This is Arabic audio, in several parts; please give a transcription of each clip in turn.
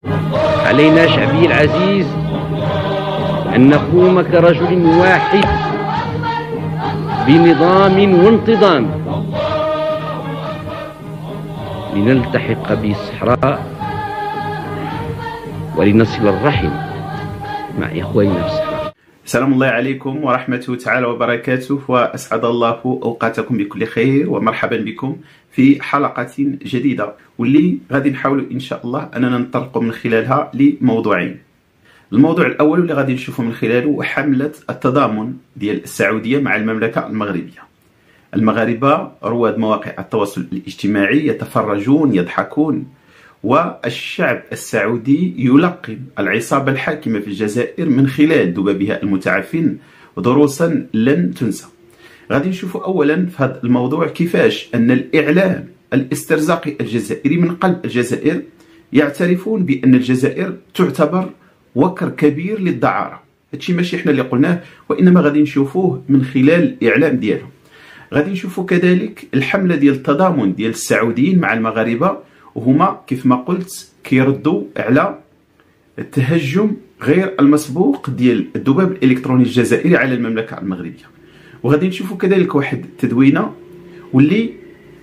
علينا شعبي العزيز أن نقوم كرجل واحد بنظام وانتظام لنلتحق بالصحراء ولنصل الرحم مع إخواننا في الصحراء. سلام الله عليكم ورحمته تعالى وبركاته، وأسعد الله أوقاتكم بكل خير، ومرحبا بكم في حلقة جديدة واللي غادي نحاولوا إن شاء الله أننا نطرقوا من خلالها لموضوعين. الموضوع الأول اللي غادي نشوفوا من خلاله هو حملة التضامن ديال السعودية مع المملكة المغربية. المغاربة رواد مواقع التواصل الاجتماعي يتفرجون يضحكون، والشعب السعودي يلقن العصابة الحاكمة في الجزائر من خلال ذبابها المتعفن دروسا لن تنسى. غادي نشوفوا أولا في هذا الموضوع كيفاش أن الإعلام الاسترزاقي الجزائري من قلب الجزائر يعترفون بأن الجزائر تعتبر وكر كبير للدعارة. هادشي ماشي احنا اللي قلناه، وإنما غادي نشوفوه من خلال الإعلام ديالهم. غادي نشوفوا كذلك الحملة ديال التضامن ديال السعوديين مع المغاربة، وهما كيف ما قلت كيردوا على التهجم غير المسبوق ديال الذباب الإلكتروني الجزائري على المملكة المغربية. وغادي نشوفوا كذلك واحد التدوينة واللي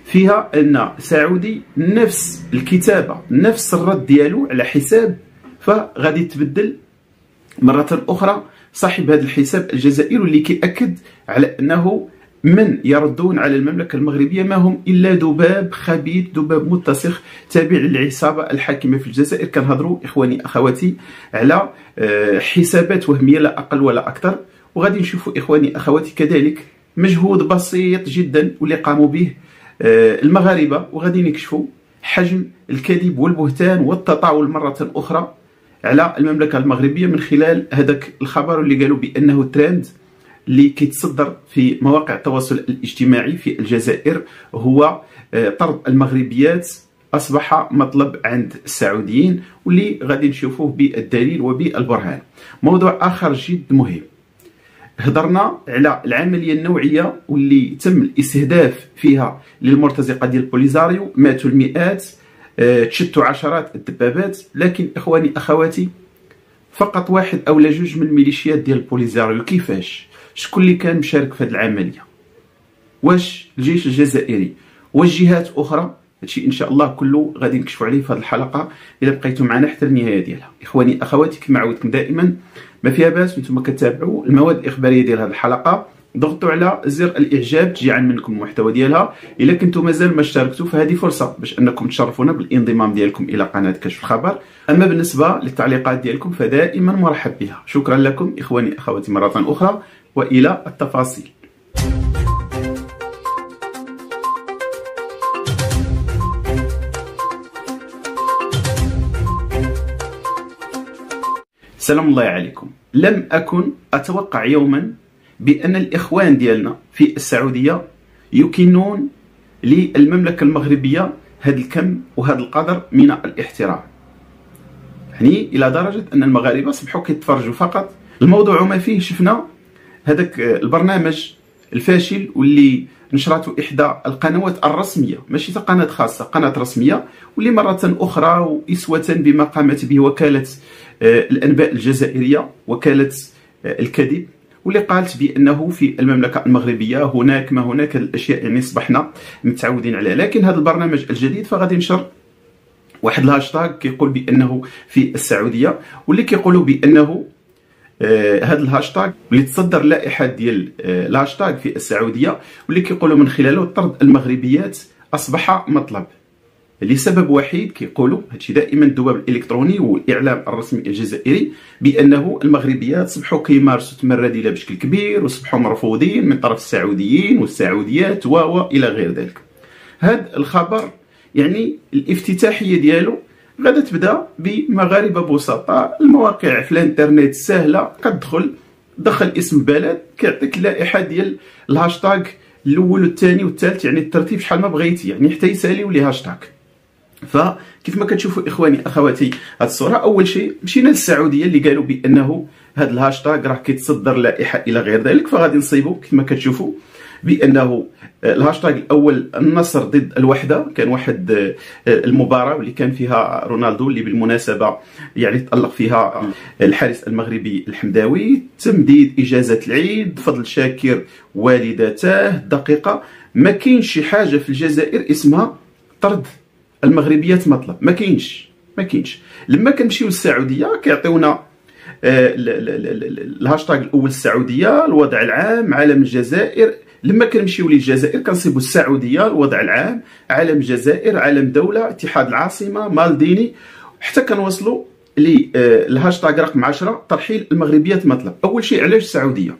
فيها أن سعودي نفس الكتابة نفس الرد ديالو على حساب، فغادي تبدل مرة أخرى صاحب هذا الحساب الجزائري اللي كيأكد على أنه من يردون على المملكة المغربية ما هم إلا ذباب خبيث، ذباب متسخ تابع للعصابة الحاكمة في الجزائر. كنهضروا إخواني أخواتي على حسابات وهمية لا أقل ولا أكثر. وغادي نشوفوا إخواني أخواتي كذلك مجهود بسيط جدا واللي قاموا به المغاربة، وغادي نكشفوا حجم الكذب والبهتان والتطاول مرة أخرى على المملكة المغربية من خلال هذاك الخبر اللي قالوا بأنه ترند اللي كيتصدر في مواقع التواصل الاجتماعي في الجزائر، هو طرد المغربيات أصبح مطلب عند السعوديين، واللي غادي نشوفوه بالدليل وبالبرهان. موضوع آخر جد مهم، هضرنا على العملية النوعية واللي تم الاستهداف فيها للمرتزقة ديال بوليزاريو، ماتوا المئات، تشتوا عشرات الدبابات، لكن إخواني أخواتي فقط واحد أو لا جوج من الميليشيات ديال بوليزاريو. كيفاش؟ شكون اللي كان مشارك في هذه العملية؟ واش الجيش الجزائري؟ واش جهات أخرى؟ هادشي إن شاء الله كله غادي نكشفوا عليه في هذه الحلقة إلا بقيتوا معنا حتى النهاية ديالها. إخواني أخواتي كما عودتكم دائما ما فيها باس وانتم كتابعوا المواد الإخبارية ديال هذه الحلقة، ضغطوا على زر الإعجاب تجي منكم المحتوى ديالها. إلا كنتم مازال ما اشتركتوا فهذه فرصة باش أنكم تشرفونا بالانضمام ديالكم إلى قناة كشف الخبر. أما بالنسبة للتعليقات ديالكم فدائما مرحب بها. شكرا لكم إخواني أخواتي مرة أخرى، وإلى التفاصيل. سلام الله عليكم. لم أكن أتوقع يوما بأن الإخوان ديالنا في السعودية يكنون للمملكة المغربية هذا الكم وهذا القدر من الاحترام، يعني إلى درجة أن المغاربة صبحوا كيتفرجوا فقط. الموضوع ما فيه شفنا هذاك البرنامج الفاشل واللي نشرته إحدى القنوات الرسمية، ماشي قناة خاصة، قناة رسمية، واللي مرة أخرى وإسوة بما قامت به وكالة الأنباء الجزائرية، وكالة الكذب، واللي قالت بأنه في المملكة المغربية هناك ما هناك الأشياء يعني أصبحنا متعودين عليها. لكن هذا البرنامج الجديد فغادي ينشر واحد الهاشتاغ كيقول بأنه في السعودية، واللي كيقولوا بأنه هذا الهاشتاغ اللي تصدر لائحة ديال الهاشتاغ في السعودية، واللي كيقولوا من خلاله طرد المغربيات أصبح مطلب لسبب وحيد. كيقولوا هادشي دائما الذباب الالكتروني والاعلام الرسمي الجزائري بانه المغربيات صبحوا كيمارسوا تمرديله بشكل كبير وصبحوا مرفوضين من طرف السعوديين والسعوديات الى غير ذلك. هذا الخبر يعني الافتتاحيه ديالو غادا تبدا بمغاربه بسطاء، المواقع في الانترنت سهله، كتدخل دخل اسم بلد كيعطيك اللائحه ديال الهاشتاغ الاول والثاني والثالث، يعني الترتيب شحال ما بغيتي، يعني حتى يساليو لي هاشتاغ. فكيف ما كتشوفوا اخواني اخواتي هذه الصوره، اول شيء مشينا للسعوديه اللي قالوا بانه هذا الهاشتاغ راه كيتصدر لائحه الى غير ذلك، فغادي نصيبوا كيف ما كتشوفوا بانه الهاشتاغ الاول النصر ضد الوحده، كان واحد المباراه واللي كان فيها رونالدو اللي بالمناسبه يعني تالق فيها الحارس المغربي الحمداوي، تمديد اجازه العيد، فضل شاكر والدته، دقيقه. ما كاينش شي حاجه في الجزائر اسمها طرد المغربيات مطلب، ما كاينش. لما كنمشيو للسعوديه كيعطيونا الهاشتاغ الاول السعوديه، الوضع العام، علم الجزائر. لما كنمشيو للجزائر كنصيبوا السعوديه، الوضع العام، علم الجزائر، علم دوله، اتحاد العاصمه، مالديني، حتى كنوصلوا للهاشتاغ رقم 10 ترحيل المغربيات مطلب. اول شيء علاش السعوديه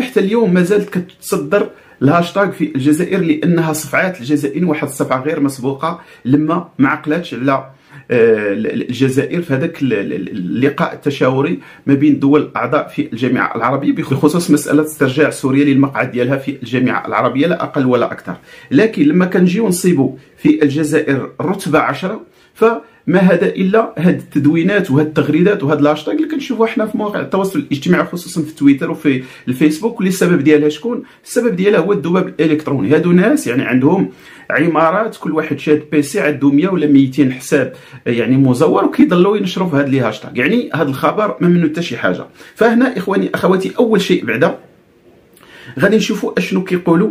حتى اليوم ما زالت كتصدر الهاشتاغ في الجزائر، لانها صفعات الجزائريين واحد الصفعه غير مسبوقه لما ما عقلاتش على الجزائر في هذاك اللقاء التشاوري ما بين دول الاعضاء في الجامعه العربيه بخصوص مساله استرجاع سوريا للمقعد ديالها في الجامعه العربيه، لا اقل ولا اكثر. لكن لما كنجيو نصيبوا في الجزائر رتبه 10، فما هذا الا هاد التدوينات وهاد التغريدات وهاد الهاشتاغ اللي كنشوفوها حنا في مواقع التواصل الاجتماعي خصوصا في تويتر وفي الفيسبوك. واللي السبب ديالها شكون؟ السبب ديالها هو الذباب الالكتروني. هادو ناس يعني عندهم عمارات، كل واحد شاد بيسي عنده 100 ولا 200 حساب يعني مزور، وكيضلوا ينشروا في هاد لي هاشتاغ. يعني هاد الخبر ما منه حتى شي حاجه. فهنا اخواني اخواتي اول شيء بعدا غادي نشوفوا اشنو كيقولوا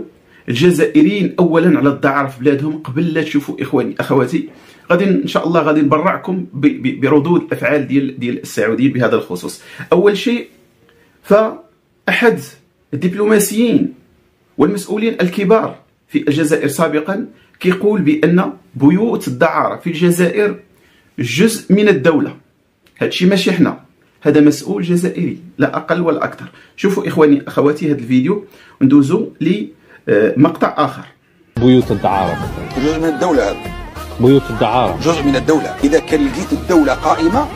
الجزائريين اولا على الدعاره في بلادهم قبل لا تشوفوا اخواني اخواتي. غادي ان شاء الله غادي نبرعكم بردود الافعال ديال السعوديين بهذا الخصوص. اول شيء فاحد الدبلوماسيين والمسؤولين الكبار في الجزائر سابقا كيقول بان بيوت الدعاره في الجزائر جزء من الدوله. هادشي ماشي حنا، هذا مسؤول جزائري لا اقل ولا اكثر. شوفوا اخواني اخواتي هذا الفيديو وندوزوا لمقطع اخر. بيوت الدعاره جزء من الدوله، هذا بيوت الدعاره جزء من الدوله. اذا كان لقيت الدوله قائمه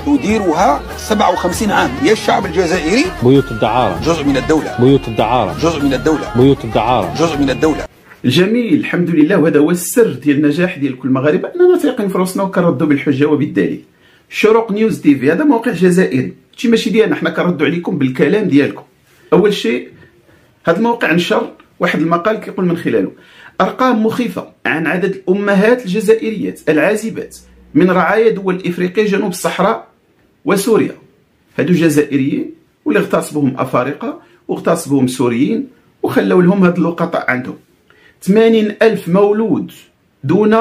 تديرها 57 عام يا الشعب الجزائري. بيوت الدعاره جزء من الدوله، بيوت الدعاره جزء من الدوله، بيوت الدعاره جزء من الدوله. الجميل الحمد لله، وهذا هو السر ديال النجاح ديال كل المغاربه، اننا ثايقين في راسنا وكنردوا بالحجه وبالدليل. شروق نيوز تي في هذا موقع جزائري، هادشي ماشي ديالنا، حنا كنردوا عليكم بالكلام ديالكم. اول شيء هذا الموقع نشر واحد المقال كيقول من خلاله ارقام مخيفه عن عدد الامهات الجزائريات العازبات من رعايا دول افريقيا جنوب الصحراء وسوريا. هادو جزائريين واللي اغتصبوهم افارقه واغتصبوهم سوريين وخلوا لهم هاد اللقطاء عندهم. 80,000 مولود دون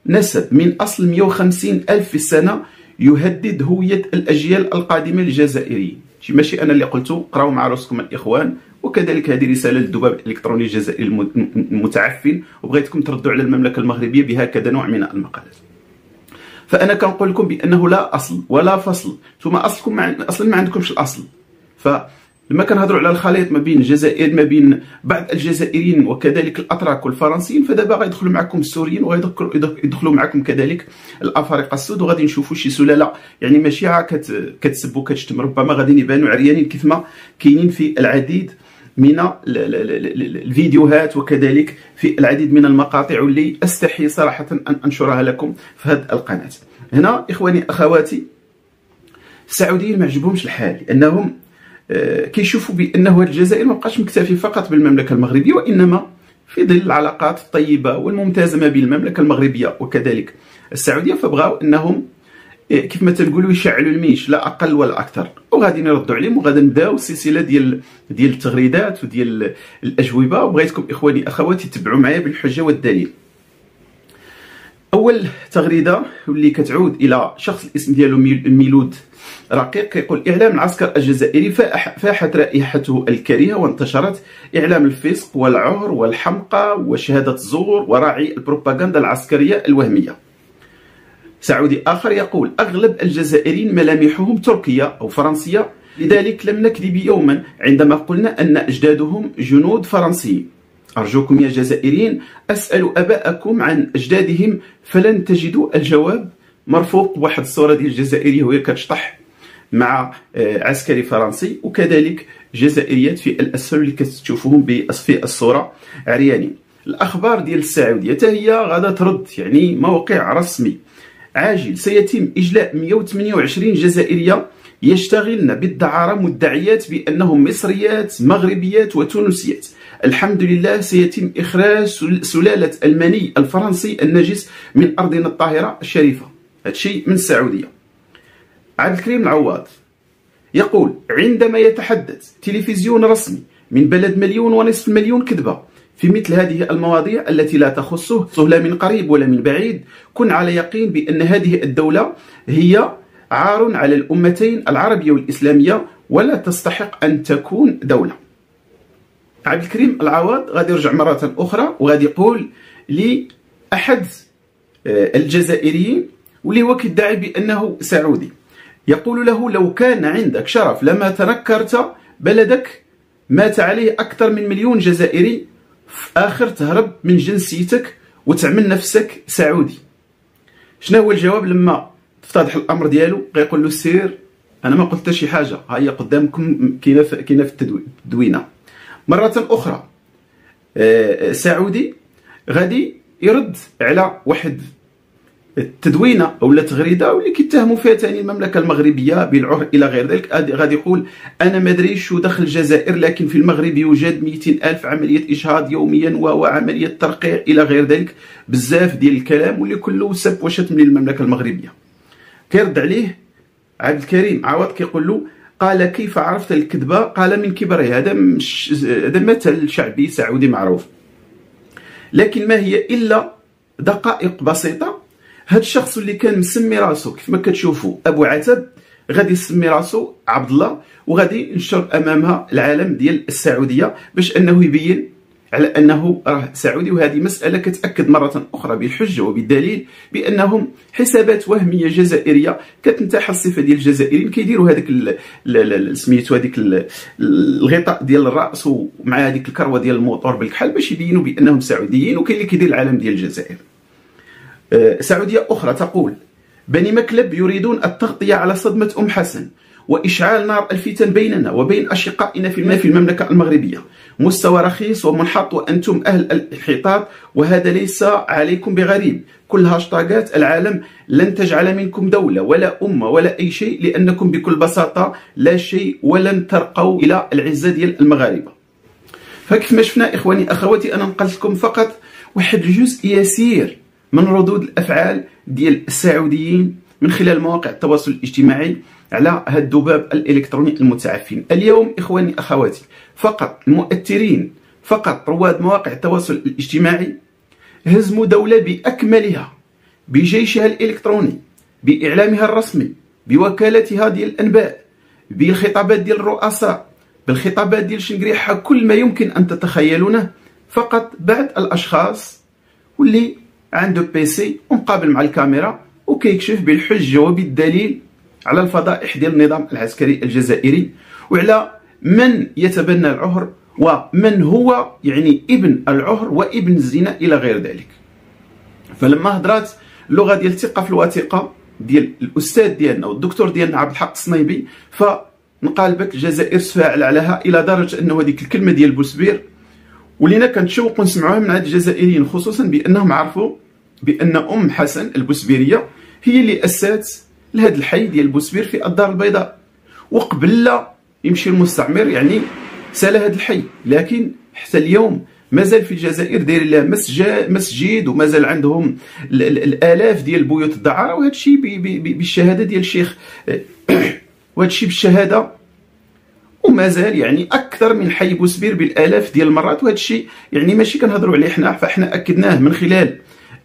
نسب من اصل 150,000 في السنه يهدد هويه الاجيال القادمه للجزائريين. شي ماشي انا اللي قلته، قراو مع راسكم الاخوان. وكذلك هذه رساله للذباب الالكتروني الجزائري المتعفن، وبغيتكم تردوا على المملكه المغربيه بهكذا نوع من المقالات. فانا كنقول لكم بانه لا اصل ولا فصل، ثم اصلكم اصلا ما عندكمش الاصل. فلما كنهضروا على الخليط ما بين الجزائر، ما بين بعض الجزائريين وكذلك الاتراك والفرنسيين، فدابا غيدخلوا معكم السوريين وغيدخلوا معكم كذلك الافارقه السود، وغادي نشوفوا شي سلاله يعني ماشي كتسب وكتشتم، ربما غادي يبانوا عريانين كيف ما كاينين في العديد من الفيديوهات وكذلك في العديد من المقاطع واللي استحي صراحه ان انشرها لكم في هذه القناه. هنا اخواني اخواتي السعوديين ما عجبهمش الحال، لانهم كيشوفوا بانه الجزائر ما بقاش مكتفي فقط بالمملكه المغربيه، وانما في ظل العلاقات الطيبه والممتازه ما بين المملكه المغربيه وكذلك السعوديه، فبغاو انهم كيف ما تنقولوا يشعلوا الميش لا اقل ولا اكثر. وغادي نردوا عليهم وغادي نبداو سلسله ديال التغريدات وديال الاجوبه، وبغيتكم اخواني اخواتي تتبعوا معايا بالحجه والدليل. اول تغريده واللي كتعود الى شخص الاسم ديالو ميلود رقيق، كيقول اعلام العسكر الجزائري فاحت رائحته الكريهه وانتشرت اعلام الفسق والعهر والحمقى وشهاده الزور وراعي البروباغندا العسكريه الوهميه. سعودي آخر يقول أغلب الجزائريين ملامحهم تركية أو فرنسية، لذلك لم نكذب يوما عندما قلنا أن أجدادهم جنود فرنسيين. أرجوكم يا جزائريين أسأل أباءكم عن أجدادهم فلن تجدوا الجواب. مرفوق واحد الصورة ديال الجزائرية وهي كتشطح مع عسكري فرنسي، وكذلك جزائريات في الأسفل اللي كتشوفوهم في الصورة عريانين. الأخبار ديال السعودية حتى هي غادا ترد، يعني موقع رسمي عاجل سيتم إجلاء 128 جزائرية يشتغلن بالدعارة مدعيات بأنهم مصريات مغربيات وتونسيات. الحمد لله سيتم إخراج سلالة المني الفرنسي النجس من أرضنا الطاهرة الشريفة. هذا الشيء من السعودية. عبد الكريم العواض يقول: عندما يتحدث تلفزيون رسمي من بلد 1.5 مليون كذبة في مثل هذه المواضيع التي لا تخصه لا من قريب ولا من بعيد، كن على يقين بأن هذه الدولة هي عار على الأمتين العربية والإسلامية ولا تستحق أن تكون دولة. عبد الكريم العواض غادي يرجع مرة أخرى وغادي يقول لأحد الجزائريين واللي هو كيدعي بأنه سعودي، يقول له: لو كان عندك شرف لما تنكرت بلدك، مات عليه أكثر من 1,000,000 جزائري، في آخر تهرب من جنسيتك وتعمل نفسك سعودي. شنو هو الجواب لما تفتضح الأمر ديالو؟ غيقول له: سير، أنا ما قلت شي حاجة، هي قدامكم كاينة في التدوينة. مرة أخرى سعودي غادي يرد على واحد التدوينه او تغريده واللي كيتهموا فيها ثاني المملكه المغربيه بالعهر الى غير ذلك. غادي يقول: انا ما ادري شو دخل الجزائر، لكن في المغرب يوجد 200,000 عمليه اجهاض يوميا وعمليه ترقيع الى غير ذلك. بزاف ديال الكلام واللي كله سب وشتم للمملكه المغربيه. كيرد عليه عبد الكريم عوض كيقول له: قال: كيف عرفت الكذبه؟ قال: من كبرها. هذا مثل شعبي سعودي معروف، لكن ما هي الا دقائق بسيطه. هاد الشخص اللي كان مسمي راسو كيف ما كتشوفوا ابو عتب غادي يسمي راسو عبد الله، وغادي ينشر امامها العالم ديال السعوديه باش انه يبين على انه راه سعودي. وهذه مساله كتاكد مره اخرى بالحجه وبالدليل بانهم حسابات وهميه جزائريه كتنتحل الصفه ديال الجزائريين، كيديروا هذاك سميتو هذيك الغطاء ديال الراس ومع هذيك الكروه ديال الموطور بالكحل باش يبينوا بانهم سعوديين، وكاين اللي كيدير العالم ديال الجزائر. سعودية أخرى تقول: بني مكلب يريدون التغطية على صدمة حسن وإشعال نار الفتن بيننا وبين أشقائنا في المملكة المغربية. مستوى رخيص ومنحط وأنتم أهل الانحطاط، وهذا ليس عليكم بغريب. كل هاشتاجات العالم لن تجعل منكم دولة ولا أمة ولا أي شيء، لأنكم بكل بساطة لا شيء ولن ترقوا إلى العزة ديال المغاربة. فكيف ما شفنا إخواني أخواتي، أنا نقلت لكم فقط واحد الجزء يسير من ردود الأفعال ديال السعوديين من خلال مواقع التواصل الاجتماعي على هذا الذباب الإلكتروني المتعفن. اليوم إخواني أخواتي فقط المؤثرين، فقط رواد مواقع التواصل الاجتماعي هزموا دولة بأكملها، بجيشها الإلكتروني، بإعلامها الرسمي، بوكالتها ديال الأنباء، بالخطابات ديال الرؤساء، بالخطابات ديال شنقريحة، كل ما يمكن أن تتخيلونه، فقط بعض الأشخاص واللي عنده بيسي ومقابل مع الكاميرا وكيكشف بالحجة وبالدليل على الفضائح ديال النظام العسكري الجزائري وعلى من يتبنى العهر ومن هو يعني ابن العهر وابن الزنا إلى غير ذلك. فلما هضرات اللغة ديال الثقة في الوثيقة ديال الأستاذ ديالنا والدكتور ديالنا عبد الحق الصنيبي، فنقالبت الجزائر تفاعل عليها إلى درجة أنه هذيك الكلمة ديال بوسبير ولينا كنتشوقوا نسمعوها من عند الجزائريين، خصوصا بأنهم عرفوا بأن حسن البوسبيرية هي اللي أسست لهذا الحي ديال بوسبير في الدار البيضاء، وقبل لا يمشي المستعمر يعني سال هذا الحي، لكن حتى اليوم مازال في الجزائر داير لها مسجد ومازال عندهم الآلاف ديال البيوت الدعارة، وهذا الشيء بالشهادة ديال الشيخ وهذا الشيء بالشهادة، ومازال يعني أكثر من حي بوسبير بالآلاف ديال المرات. وهذا الشيء يعني ماشي كنهضروا عليه حنا، فاحنا أكدناه من خلال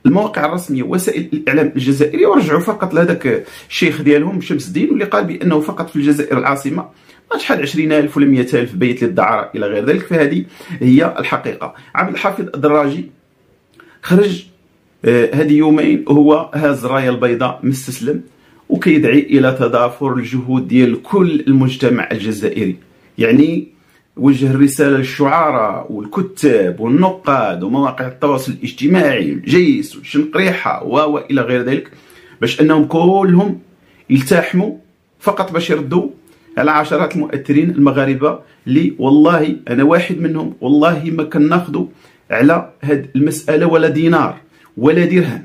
المواقع الرسميه ووسائل الاعلام الجزائريه، ورجعوا فقط لهذاك الشيخ ديالهم شمس الدين واللي قال بانه فقط في الجزائر العاصمه شحال 20,000 ولا 100,000 بيت للدعاره الى غير ذلك. فهذه هي الحقيقه. عبد الحافظ الدراجي خرج هذه يومين وهو هاز الرايه البيضاء مستسلم وكيدعي الى تضافر الجهود ديال كل المجتمع الجزائري، يعني وجه الرسالة للشعراء والكتاب والنقاد ومواقع التواصل الاجتماعي والجيش والشنقريحة وإلى غير ذلك باش أنهم كلهم يلتحموا فقط باش يردوا على عشرات المؤثرين المغاربة اللي والله أنا واحد منهم والله ما كناخذوا على هاد المسألة ولا دينار ولا درهم،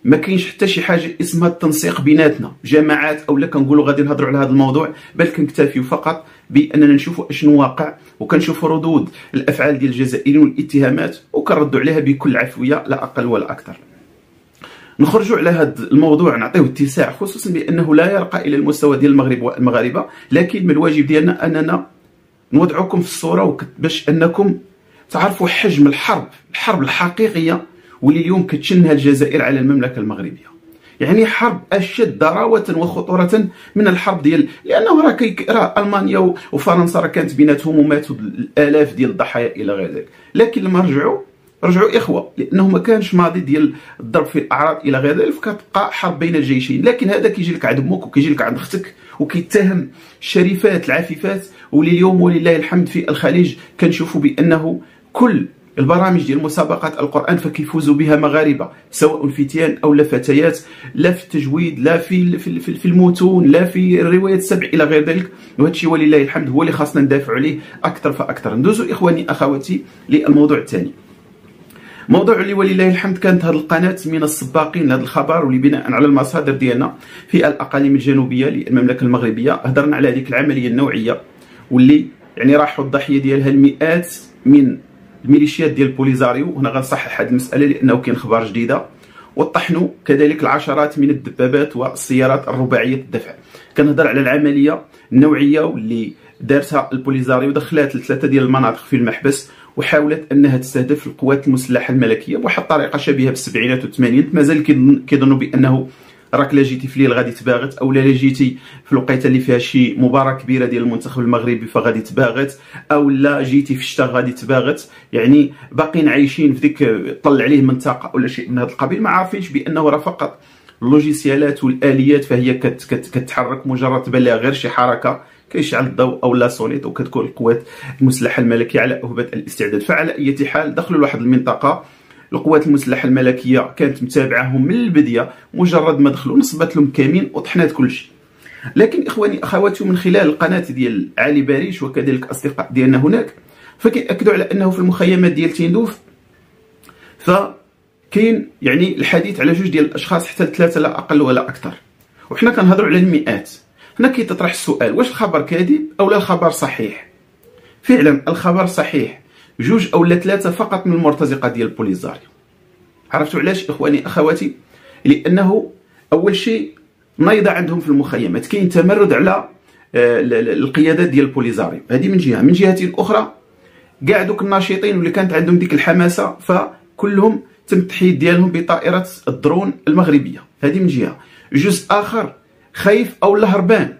ما كاينش حتى شي حاجه اسمها التنسيق بيناتنا جماعات اولا كنقولوا غادي نهضروا على هذا الموضوع، بل كنكتفيو فقط باننا نشوفوا اشنو واقع وكنشوفوا ردود الافعال ديال الجزائريين والاتهامات وكنردوا عليها بكل عفويه لا اقل ولا اكثر. نخرجوا على هذا الموضوع نعطيه اتساع، خصوصا بانه لا يرقى الى المستوى ديال المغرب والمغاربه، لكن من الواجب ديالنا اننا نوضعكم في الصوره باش انكم تعرفوا حجم الحرب الحقيقيه واللي اليوم كتشنها الجزائر على المملكه المغربيه. يعني حرب اشد ضراوه وخطوره من الحرب ديال، لانه راه المانيا وفرنسا راه كانت بيناتهم وماتوا الالاف ديال الضحايا الى غير ذلك، لكن لما رجعوا اخوه، لانه ما كانش ماضي ديال الضرب في الاعراض الى غير ذلك، فكتبقى حرب بين الجيشين. لكن هذا كيجي لك عند امك وكيجي لك عند اختك وكيتهم الشريفات العفيفات، واللي اليوم ولله الحمد في الخليج كنشوفوا بانه كل البرامج ديال مسابقات القرآن فكيفوز بها مغاربه، سواء فتيان او لا فتيات، لا في التجويد لا في المتون لا في الروايات السبع الى غير ذلك، وهذا الشيء ولله الحمد هو اللي خاصنا ندافع عليه اكثر فاكثر. ندوزوا اخواني اخواتي للموضوع الثاني. موضوع اللي ولله الحمد كانت هذه القناه من السباقين لهذا الخبر، واللي بناء على المصادر ديالنا في الاقاليم الجنوبيه للمملكه المغربيه هضرنا على هذيك العمليه النوعيه واللي يعني راحوا الضحيه ديالها المئات من الميليشيات ديال بوليزاريو. هنا غنصحح هذه المساله لانه كاين اخبار جديده. وطحنوا كذلك العشرات من الدبابات والسيارات الرباعيه الدفع. كنهضر على العمليه النوعيه واللي دارتها البوليزاريو، دخلات لثلاثه ديال المناطق في المحبس وحاولت انها تستهدف القوات المسلحه الملكيه بواحد الطريقه شبيهه بالسبعينات والثمانينات. مازال كيظنوا بانه راك لا جيتي في الليل غادي تباغت، او لا جيتي في الوقيته اللي فيها شي مباراه كبيره ديال المنتخب المغربي فغادي تباغت، او لا جيتي في الشتاء غادي تباغت. يعني باقيين عايشين في ديك طلع عليه منطقه ولا شيء من هذا القبيل، ما عارفينش بانه راه فقط اللوجيسيالات والاليات فهي كتحرك مجرد بلاغ، غير شي حركه كيشعل الضوء او لا سونيت وكتكون القوات المسلحه الملكيه على اهبه الاستعداد. فعلى اي حال دخلوا لواحد المنطقه، القوات المسلحه الملكيه كانت متابعاهم من البدايه، مجرد ما دخلوا نصبت لهم كمين وطحنات كل شيء. لكن اخواني اخواتي من خلال القناه ديال علي باريش وكذلك اصدقاء ديالنا هناك فكيأكدوا على انه في المخيمات ديال تيندوف فكاين يعني الحديث على جوج ديال الاشخاص حتى ثلاثه لا اقل ولا اكثر، وحنا كنهضروا على المئات. هنا كيتطرح السؤال، واش الخبر كاذب او لا الخبر صحيح؟ فعلا الخبر صحيح، جوج او ثلاثه فقط من المرتزقه ديال بوليزاريو. عرفتوا علاش اخواني اخواتي؟ لانه اول شيء نايضه عندهم في المخيمات، كاين تمرد على القيادات ديال بوليزاريو، هذه من جهه. من جهه اخرى كاع دوك الناشطين واللي كانت عندهم ديك الحماسه فكلهم تم التحييد ديالهم بطائره الدرون المغربيه، هذه من جهه. جزء اخر خايف او هربان،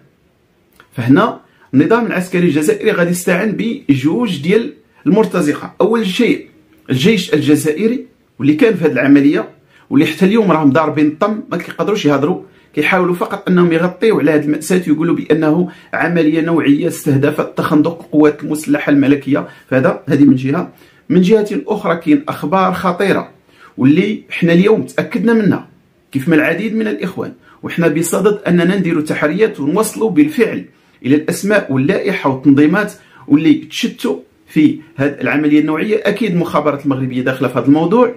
فهنا النظام العسكري الجزائري غادي يستعن بجوج ديال المرتزقه. اول شيء الجيش الجزائري واللي كان في هذه العمليه واللي حتى اليوم راهم ضاربين الطم، ما كيقدروش يهضروا، كيحاولوا فقط انهم يغطيوا على هذه المأساة ويقولوا بانه عمليه نوعيه استهدفت تخندق القوات المسلحه الملكيه. هذه من جهه. من جهه اخرى كاين اخبار خطيره واللي حنا اليوم تاكدنا منها كيف ما العديد من الاخوان، وحنا بصدد اننا نديروا تحريات ونوصلوا بالفعل الى الاسماء واللائحه والتنظيمات واللي تشتوا في هذه العمليه النوعيه. اكيد المخابرات المغربيه داخله في هذا الموضوع،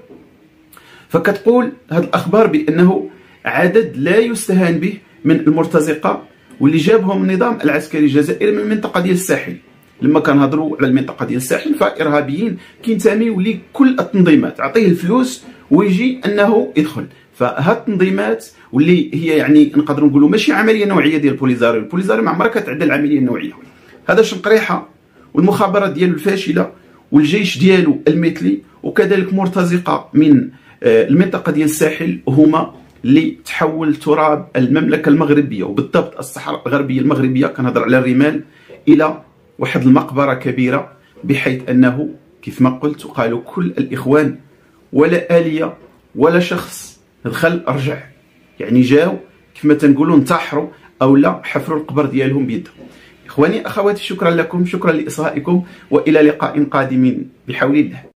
فكتقول هذه الاخبار بانه عدد لا يستهان به من المرتزقه واللي جابهم النظام العسكري الجزائري من المنطقه ديال الساحل. لما كنهضروا على المنطقه ديال الساحل فارهابيين كينتميوا لكل التنظيمات، عطيه الفلوس ويجي انه يدخل. فهاد التنظيمات واللي هي يعني نقدروا نقولوا ماشي عمليه نوعيه ديال البوليزاريو ما عمرها كتعدى العمليه النوعيه. هذا شنقريحه والمخابرات ديالو الفاشله والجيش ديالو المثلي وكذلك مرتزقه من المنطقه ديال الساحل هما اللي تحول تراب المملكه المغربيه وبالضبط الصحراء الغربيه المغربيه، كنهضر على الرمال، الى واحد المقبره كبيره، بحيث انه كيف ما قلت وقالوا كل الاخوان ولا آلية ولا شخص دخل رجع، يعني جاو كيف ما تنقولوا انتحروا او لا حفروا القبر ديالهم بيدهم. اخواني اخواتي شكرا لكم، شكرا لاصغائكم، والى لقاء قادم بحول الله.